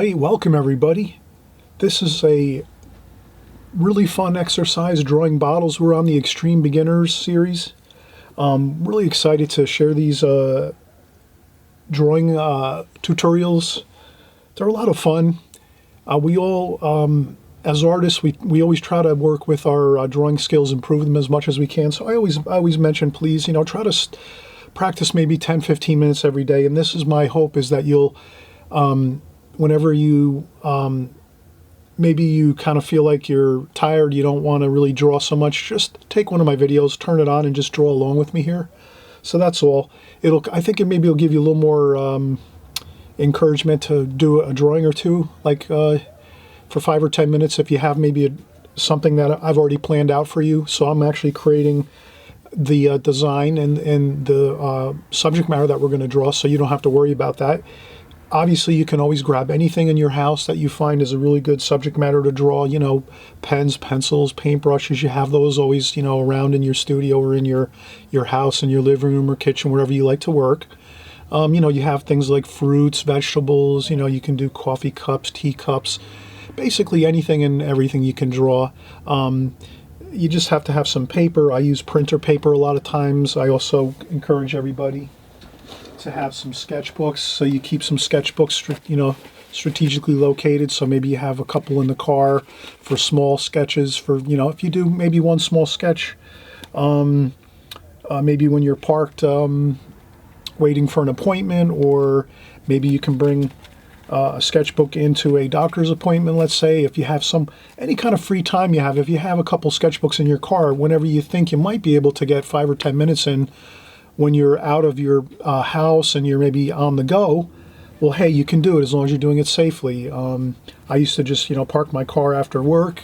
right, welcome everybody. This is a really fun exercise drawing bottles. We're on the Extreme Beginners series. Really excited to share these drawing tutorials. They're a lot of fun. We all, as artists, we always try to work with our drawing skills, improve them as much as we can. So I always mention, please, try to practice maybe 10-15 minutes every day. And this is my hope, is that you'll whenever you maybe you kind of feel like you're tired, you don't want to really draw so much, just take one of my videos, turn it on, and just draw along with me here. So that's all. I think maybe it'll give you a little more encouragement to do a drawing or two, like for 5 or 10 minutes, if you have maybe something that I've already planned out for you. So I'm actually creating the design and the subject matter that we're going to draw, so you don't have to worry about that. Obviously, you can always grab anything in your house that you find is a really good subject matter to draw, pens, pencils, paintbrushes. You have those always, around in your studio or in your house, in your living room or kitchen, wherever you like to work. You have things like fruits, vegetables, you can do coffee cups, tea cups, basically anything and everything you can draw. You just have to have some paper. I use printer paper a lot of times. I also encourage everybody to have some sketchbooks, so you keep some sketchbooks, strategically located. So maybe you have a couple in the car for small sketches. For if you do maybe one small sketch, maybe when you're parked waiting for an appointment, or maybe you can bring a sketchbook into a doctor's appointment. Let's say if you have any kind of free time you have, if you have a couple sketchbooks in your car, whenever you think you might be able to get 5 or 10 minutes in, when you're out of your house and you're maybe on the go, well, hey, you can do it as long as you're doing it safely. I used to just, park my car after work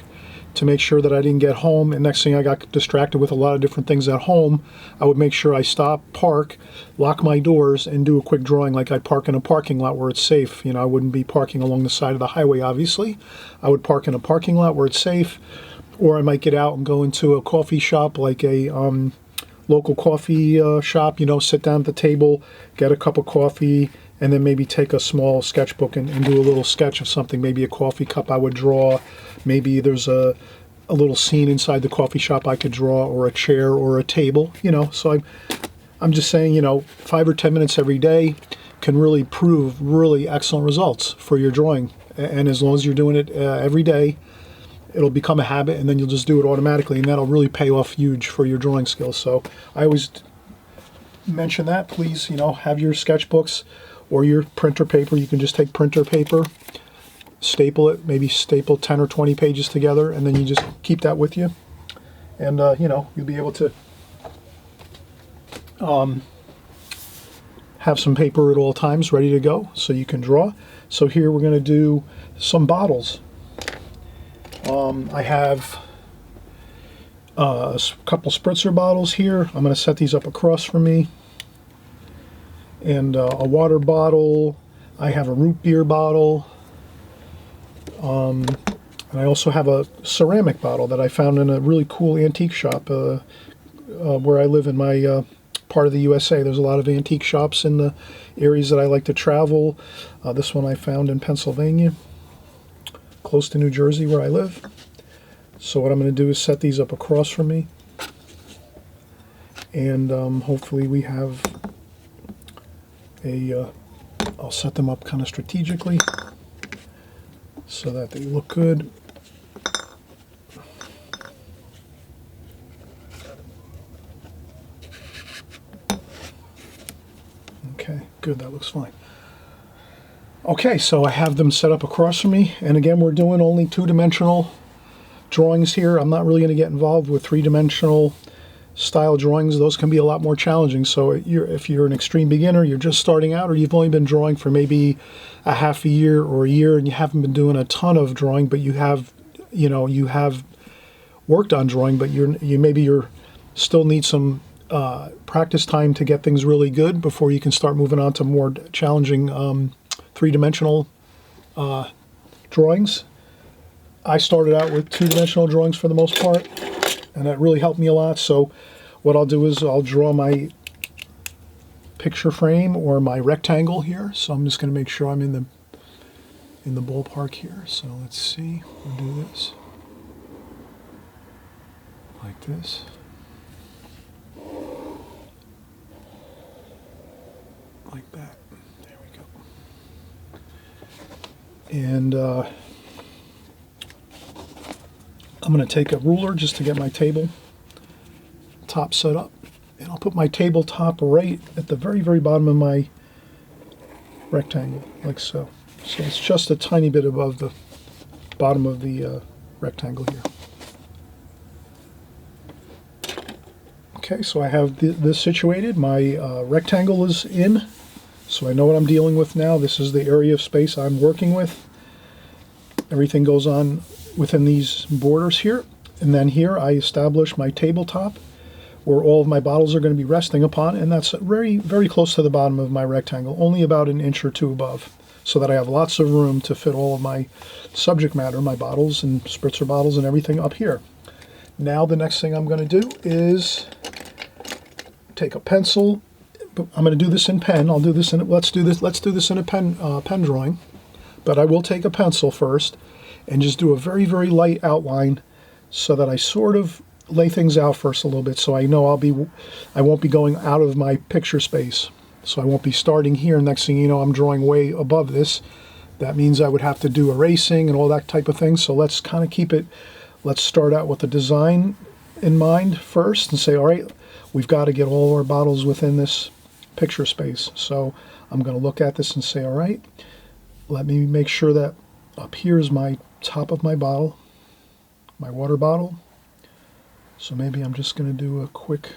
to make sure that I didn't get home. And next thing, I got distracted with a lot of different things at home. I would make sure I stop, park, lock my doors, and do a quick drawing like I'd park in a parking lot where it's safe. I wouldn't be parking along the side of the highway, obviously. I would park in a parking lot where it's safe, or I might get out and go into a coffee shop, like a local coffee shop, sit down at the table, get a cup of coffee, and then maybe take a small sketchbook and do a little sketch of something, maybe a coffee cup I would draw. Maybe there's a little scene inside the coffee shop I could draw, or a chair or a table, So I'm just saying, 5 or 10 minutes every day can really prove really excellent results for your drawing. And as long as you're doing it every day, it'll become a habit, and then you'll just do it automatically, and that'll really pay off huge for your drawing skills. So I always mention that. Please, have your sketchbooks or your printer paper. You can just take printer paper, staple it, maybe staple 10 or 20 pages together, and then you just keep that with you. And, you'll be able to have some paper at all times ready to go so you can draw. So here we're going to do some bottles. I have a couple spritzer bottles here. I'm going to set these up across from me. And a water bottle. I have a root beer bottle. And I also have a ceramic bottle that I found in a really cool antique shop where I live in my part of the USA. There's a lot of antique shops in the areas that I like to travel. This one I found in Pennsylvania, close to New Jersey where I live. So what I'm going to do is set these up across from me, and hopefully we have I'll set them up kind of strategically so that they look good. Okay, good, that looks fine. Okay, so I have them set up across from me, and again, we're doing only 2-dimensional drawings here. I'm not really going to get involved with 3-dimensional style drawings. Those can be a lot more challenging. So if you're an extreme beginner, you're just starting out, or you've only been drawing for maybe a half a year or a year, and you haven't been doing a ton of drawing, but you have worked on drawing, but you still need some practice time to get things really good before you can start moving on to more challenging 3-dimensional drawings. I started out with 2-dimensional drawings for the most part, and that really helped me a lot. So what I'll do is I'll draw my picture frame or my rectangle here. So I'm just going to make sure I'm in the in the ballpark here. So let's see, we'll do this like this. Like that. There we go. And I'm going to take a ruler just to get my table top set up. And I'll put my tabletop right at the very, very bottom of my rectangle, like so. So it's just a tiny bit above the bottom of the rectangle here. Okay, so I have this situated. My rectangle is in, so I know what I'm dealing with now. This is the area of space I'm working with. Everything goes on within these borders here. And then here I establish my tabletop where all of my bottles are going to be resting upon, and that's very, very close to the bottom of my rectangle, only about an inch or two above, so that I have lots of room to fit all of my subject matter, my bottles and spritzer bottles and everything up here. Now the next thing I'm going to do is take a pencil. I'm going to do this in pen. I'll do this in, let's do this in a pen drawing, but I will take a pencil first and just do a very, very light outline so that I sort of lay things out first a little bit, so I know I won't be going out of my picture space. So I won't be starting here. Next thing you know, I'm drawing way above this. That means I would have to do erasing and all that type of thing. So let's kind of keep it, let's start out with the design in mind first and say, all right, we've got to get all our bottles within this picture space. So I'm going to look at this and say, all right, let me make sure that up here is my top of my bottle, my water bottle. So maybe I'm just going to do a quick,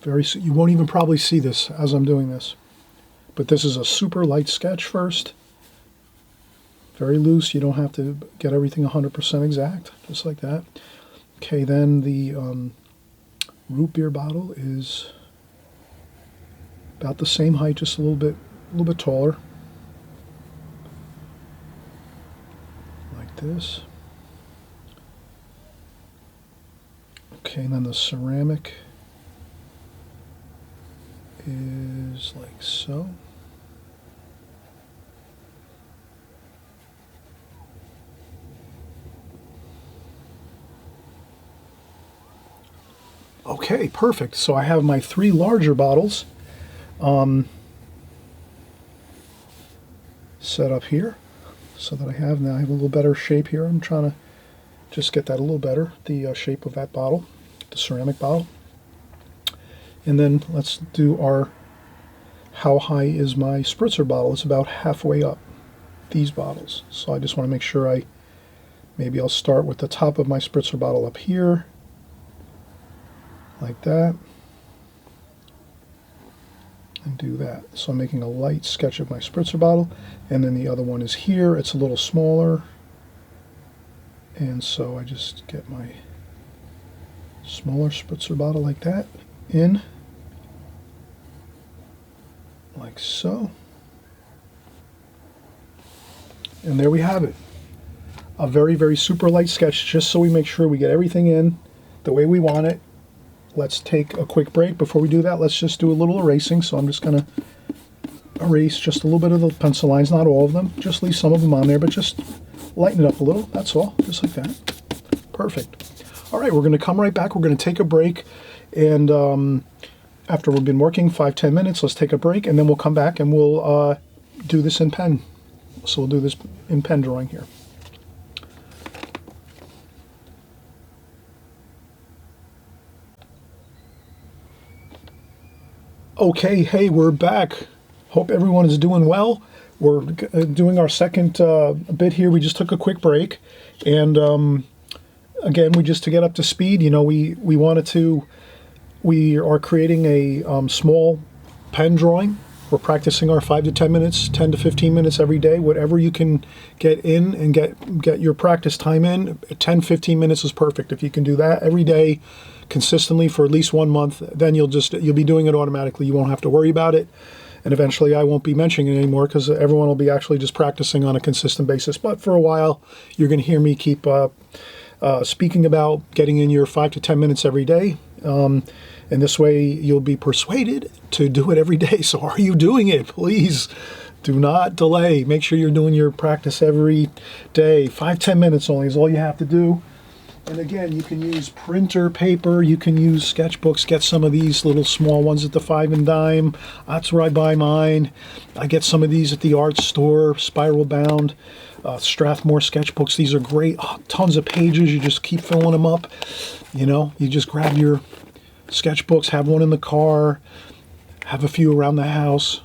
you won't even probably see this as I'm doing this, but this is a super light sketch first. Very loose, you don't have to get everything 100% exact, just like that. Okay, then the root beer bottle is about the same height, just a little bit taller. Like this. Okay, and then the ceramic is like so. Okay, perfect. So I have my 3 larger bottles set up here so that I have a little better shape here. I'm trying to just get that a little better, the shape of that bottle, the ceramic bottle. And then let's do how high is my spritzer bottle? It's about halfway up these bottles. So I just want to make sure maybe I'll start with the top of my spritzer bottle up here, like that, and do that. So I'm making a light sketch of my spritzer bottle, and then the other one is here. It's a little smaller, and so I just get my smaller spritzer bottle like that in, like so. And there we have it. A very, very super light sketch, just so we make sure we get everything in the way we want it. Let's take a quick break. Before we do that, let's just do a little erasing. So I'm just going to erase just a little bit of the pencil lines, not all of them. Just leave some of them on there, but just lighten it up a little. That's all, just like that. Perfect. All right, we're going to come right back. We're going to take a break. And after we've been working 5-10 minutes, let's take a break. And then we'll come back and we'll do this in pen. So we'll do this in pen drawing here. Okay, hey, we're back. Hope everyone is doing well. We're doing our second bit here. We just took a quick break, and again, to get up to speed, we are creating a small pen drawing. We're practicing our 5 to 10 minutes, 10 to 15 minutes every day, whatever you can get in and get your practice time in. 10, 15 minutes is perfect. If you can do that every day consistently for at least 1 month, then you'll be doing it automatically. You won't have to worry about it. And eventually I won't be mentioning it anymore because everyone will be actually just practicing on a consistent basis. But for a while, you're going to hear me keep speaking about getting in your 5 to 10 minutes every day. And this way you'll be persuaded to do it every day. So are you doing it? Please do not delay. Make sure you're doing your practice every day. 5-10 minutes only is all you have to do. And again, you can use printer paper, you can use sketchbooks, get some of these little small ones at the 5 and dime. That's where I buy mine. I get some of these at the art store, spiral bound, Strathmore sketchbooks. These are great, tons of pages, you just keep filling them up. You know, you just grab your sketchbooks, have one in the car, have a few around the house.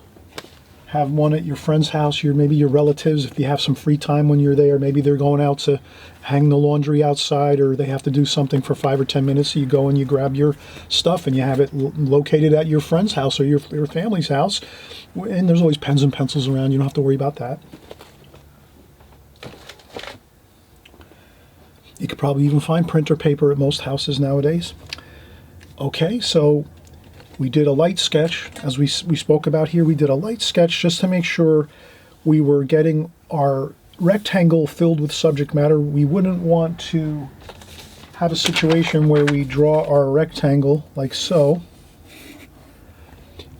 Have one at your friend's house, maybe your relatives, if you have some free time when you're there. Maybe they're going out to hang the laundry outside, or they have to do something for 5 or 10 minutes. So you go and you grab your stuff and you have it located at your friend's house or your family's house. And there's always pens and pencils around. You don't have to worry about that. You could probably even find printer paper at most houses nowadays. Okay, so we did a light sketch, as we spoke about here. We did a light sketch just to make sure we were getting our rectangle filled with subject matter. We wouldn't want to have a situation where we draw our rectangle like so,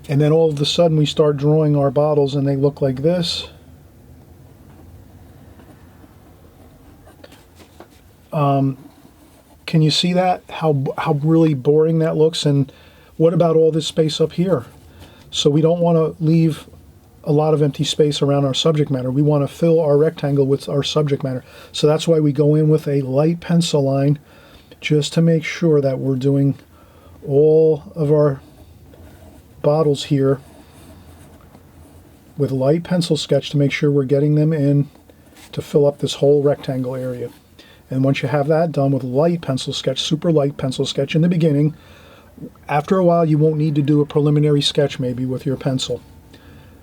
and then all of a sudden we start drawing our bottles and they look like this. Can you see that? How really boring that looks? And what about all this space up here? So we don't want to leave a lot of empty space around our subject matter. We want to fill our rectangle with our subject matter. So that's why we go in with a light pencil line, just to make sure that we're doing all of our bottles here with a light pencil sketch to make sure we're getting them in to fill up this whole rectangle area. And once you have that done with light pencil sketch, super light pencil sketch in the beginning, after a while you won't need to do a preliminary sketch maybe with your pencil.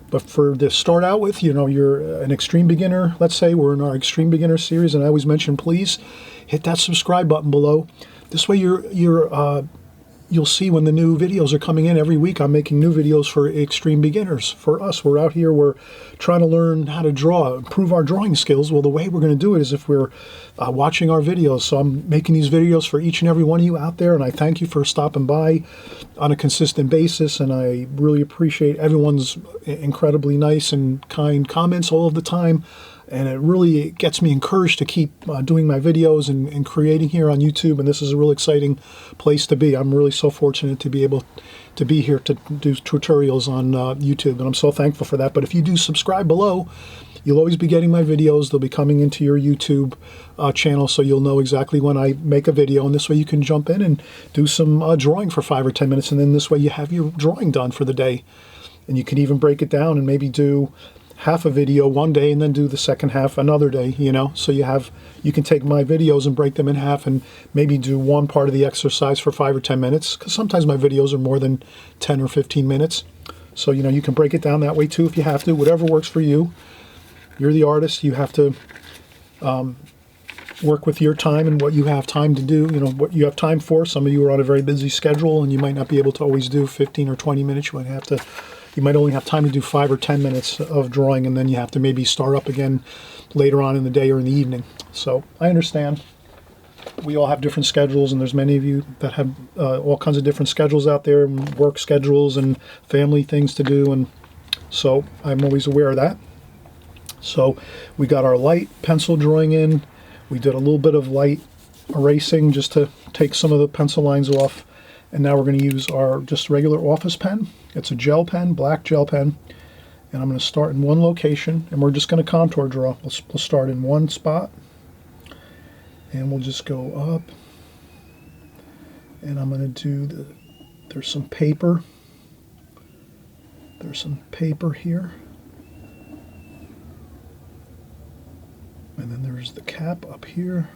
But to start out with, you're an extreme beginner. Let's say we're in our extreme beginner series, and I always mention, please hit that subscribe button below. This way you'll see when the new videos are coming in every week. I'm making new videos for extreme beginners. For us, we're out here, we're trying to learn how to draw, improve our drawing skills. Well, the way we're going to do it is if we're watching our videos. So I'm making these videos for each and every one of you out there, and I thank you for stopping by on a consistent basis, and I really appreciate everyone's incredibly nice and kind comments all of the time. And it really gets me encouraged to keep doing my videos and creating here on YouTube. And this is a really exciting place to be. I'm really so fortunate to be able to be here to do tutorials on YouTube. And I'm so thankful for that. But if you do subscribe below, you'll always be getting my videos. They'll be coming into your YouTube channel, so you'll know exactly when I make a video. And this way you can jump in and do some drawing for 5 or 10 minutes. And then this way you have your drawing done for the day. And you can even break it down and maybe do half a video one day and then do the second half another day, so you can take my videos and break them in half and maybe do one part of the exercise for 5 or 10 minutes, because sometimes my videos are more than 10 or 15 minutes. So you can break it down that way too if you have to, whatever works for you. You're the artist. You have to work with your time and what you have time to do, what you have time for. Some of you are on a very busy schedule and you might not be able to always do 15 or 20 minutes. You might only have time to do 5 or 10 minutes of drawing, and then you have to maybe start up again later on in the day or in the evening. So I understand. We all have different schedules, and there's many of you that have all kinds of different schedules out there, work schedules and family things to do, and so I'm always aware of that. So we got our light pencil drawing in. We did a little bit of light erasing just to take some of the pencil lines off. And now we're going to use our just regular office pen. It's a gel pen, black gel pen. And I'm going to start in one location, and we're just going to contour draw. We'll start in one spot, and we'll just go up. And I'm going to do there's some paper. There's some paper here. And then there's the cap up here.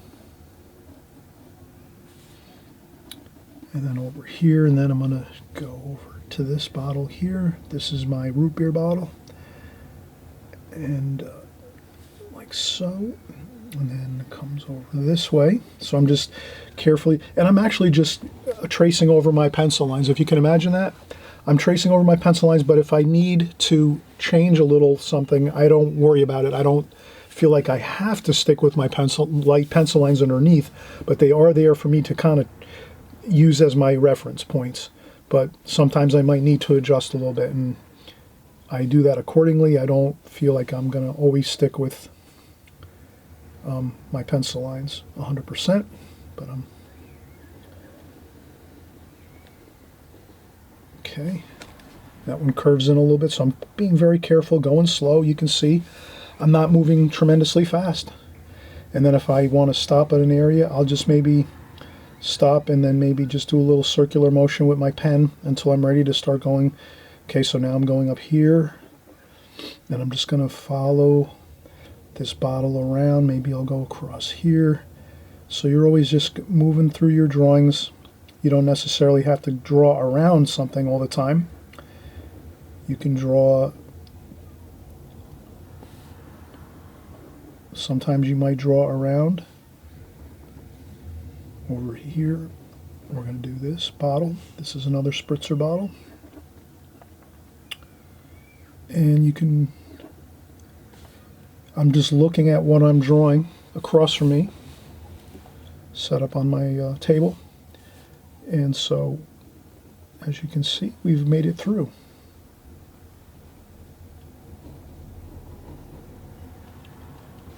And then over here, and then I'm going to go over to this bottle here. This is my root beer bottle. And like so. And then it comes over this way. So I'm just carefully, and I'm actually just tracing over my pencil lines. If you can imagine that, I'm tracing over my pencil lines, but if I need to change a little something, I don't worry about it. I don't feel like I have to stick with my light pencil lines underneath, but they are there for me to kind of use as my reference points. But sometimes I might need to adjust a little bit, and I do that accordingly. I don't feel like I'm going to always stick with my pencil lines 100%, but okay. That one curves in a little bit, so I'm being very careful, going slow. You can see I'm not moving tremendously fast. And then if I want to stop at an area, I'll just maybe stop and then maybe just do a little circular motion with my pen until I'm ready to start going. Okay, so now I'm going up here, and I'm just going to follow this bottle around. Maybe I'll go across here. So you're always just moving through your drawings. You don't necessarily have to draw around something all the time. You can draw. Sometimes you might draw around. Over here, we're going to do this bottle. This is another spritzer bottle. And you can, I'm just looking at what I'm drawing across from me, set up on my table. And so, as you can see, we've made it through.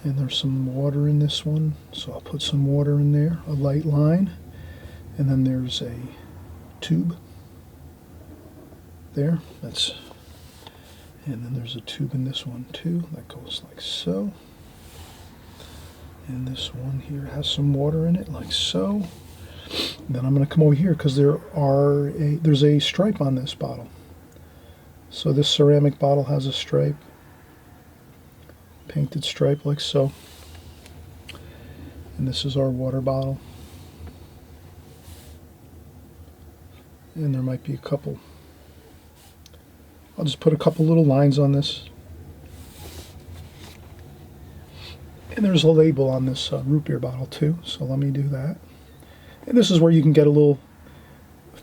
And there's some water in this one, so I'll put some water in there, a light line. And then there's a tube there. And then there's a tube in this one too that goes like so. And this one here has some water in it, like so. And then I'm going to come over here because there's a stripe on this bottle. So this ceramic bottle has a stripe. Painted stripe like so. And this is our water bottle. And there might be a couple. I'll just put a couple little lines on this. And there's a label on this root beer bottle too, so let me do that. And this is where you can get a little,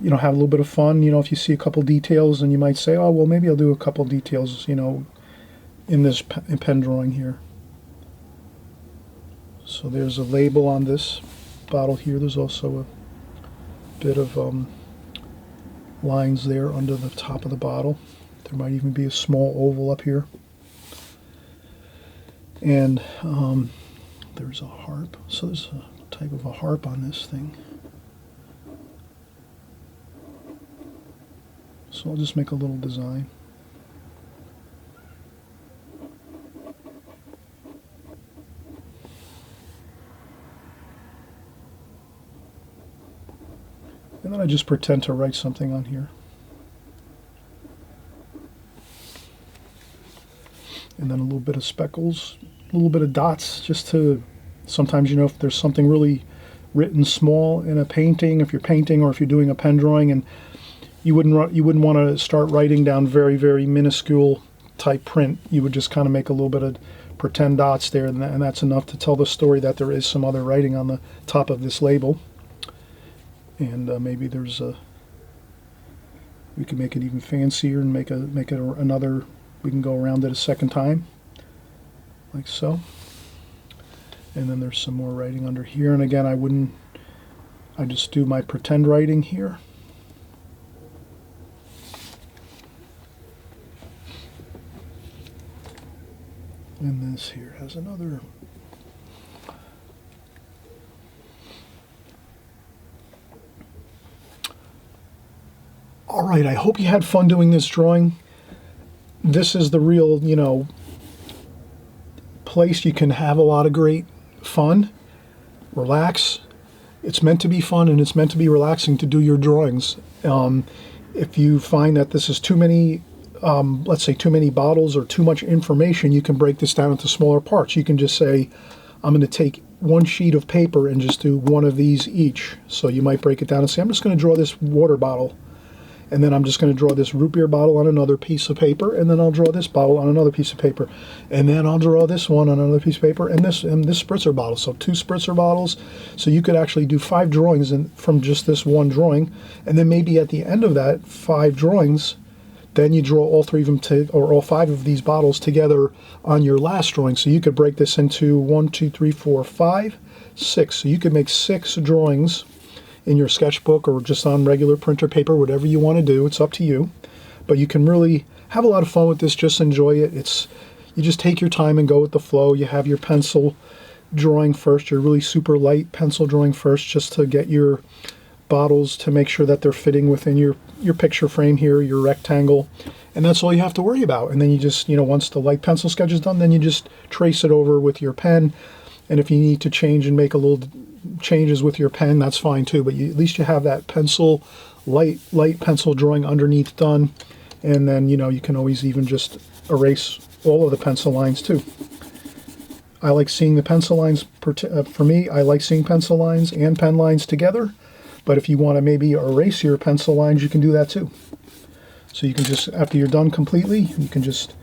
have a little bit of fun. If you see a couple details, and you might say, oh, well, maybe I'll do a couple details, in this pen drawing here. So there's a label on this bottle here. There's also a bit of lines there under the top of the bottle. There might even be a small oval up here. And there's a harp. So there's a type of a harp on this thing. So I'll just make a little design. And then I just pretend to write something on here. And then a little bit of speckles, a little bit of dots, just to, sometimes, if there's something really written small in a painting, if you're painting or if you're doing a pen drawing, and you wouldn't want to start writing down very, very minuscule type print. You would just kind of make a little bit of pretend dots there, and that's enough to tell the story that there is some other writing on the top of this label. And maybe there's we can make it even fancier and make it another. We can go around it a second time, like so. And then there's some more writing under here. And again, I just do my pretend writing here. And this here has another. All right, I hope you had fun doing this drawing. This is the real, place you can have a lot of great fun, relax. It's meant to be fun, and it's meant to be relaxing to do your drawings. If you find that this is too many, let's say too many bottles or too much information, you can break this down into smaller parts. You can just say, I'm going to take one sheet of paper and just do one of these each. So you might break it down and say, I'm just going to draw this water bottle. And then I'm just going to draw this root beer bottle on another piece of paper, and then I'll draw this bottle on another piece of paper, and then I'll draw this one on another piece of paper, and this spritzer bottle. So 2 spritzer bottles. So you could actually do 5 drawings from just this one drawing, and then maybe at the end of that 5 drawings, then you draw all 3 of them or all 5 of these bottles together on your last drawing. So you could break this into 1, 2, 3, 4, 5, 6. So you could make 6 drawings in your sketchbook or just on regular printer paper, whatever you want to do. It's up to you. But you can really have a lot of fun with this. Just enjoy it. You just take your time and go with the flow. You have your pencil drawing first, your really super light pencil drawing first, just to get your bottles to make sure that they're fitting within your picture frame here, your rectangle. And that's all you have to worry about. And then you just, once the light pencil sketch is done, then you just trace it over with your pen. And if you need to change and make a little changes with your pen, that's fine too. But at least you have that pencil, light pencil drawing underneath done. And then, you can always even just erase all of the pencil lines too. I like seeing the pencil lines, for me, I like seeing pencil lines and pen lines together. But if you want to maybe erase your pencil lines, you can do that too. So you can just, after you're done completely, you can just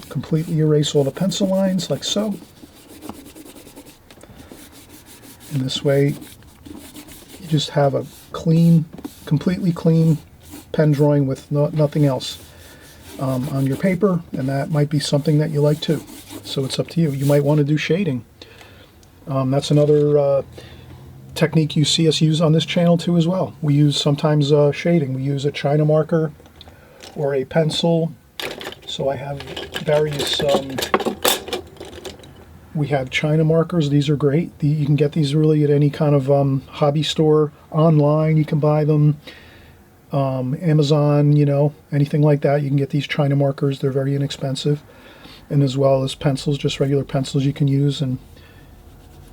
completely erase all the pencil lines like so. And this way, you just have a clean, completely clean pen drawing with nothing else on your paper, and that might be something that you like too. So it's up to you. You might want to do shading. That's another technique you see us use on this channel too as well. We use sometimes shading. We use a China marker or a pencil. So I have various, we have China markers. These are great. You can get these really at any kind of hobby store. Online, you can buy them. Amazon, anything like that. You can get these China markers. They're very inexpensive. And as well as pencils, just regular pencils you can use. And,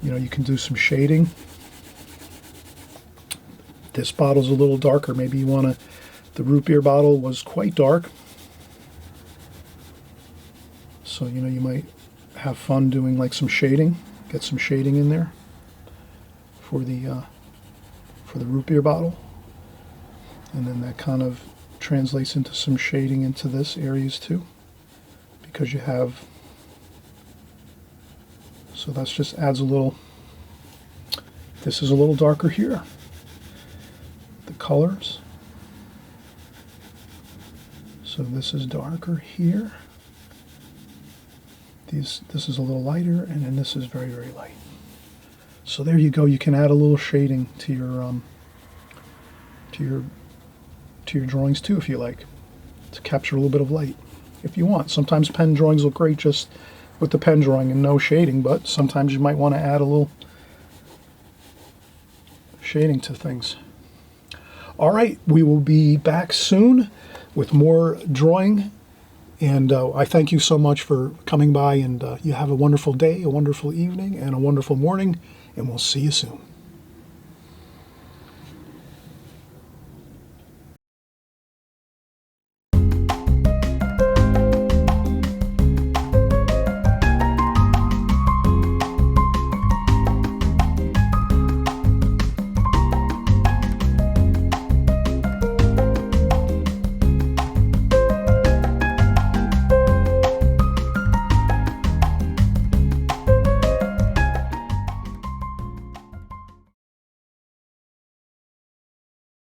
you can do some shading. This bottle's a little darker. Maybe you want to, the root beer bottle was quite dark. So, you might have fun doing like some shading. Get some shading in there for the root beer bottle. And then that kind of translates into some shading into this areas too. Because you have, so that's just adds a little, this is a little darker here. The colors. So this is darker here. This is a little lighter, and then this is very, very light. So there you go. You can add a little shading to your drawings too, if you like, to capture a little bit of light, if you want. Sometimes pen drawings look great just with the pen drawing and no shading, but sometimes you might want to add a little shading to things. All right, we will be back soon with more drawing, and I thank you so much for coming by, and you have a wonderful day, a wonderful evening, and a wonderful morning, and we'll see you soon.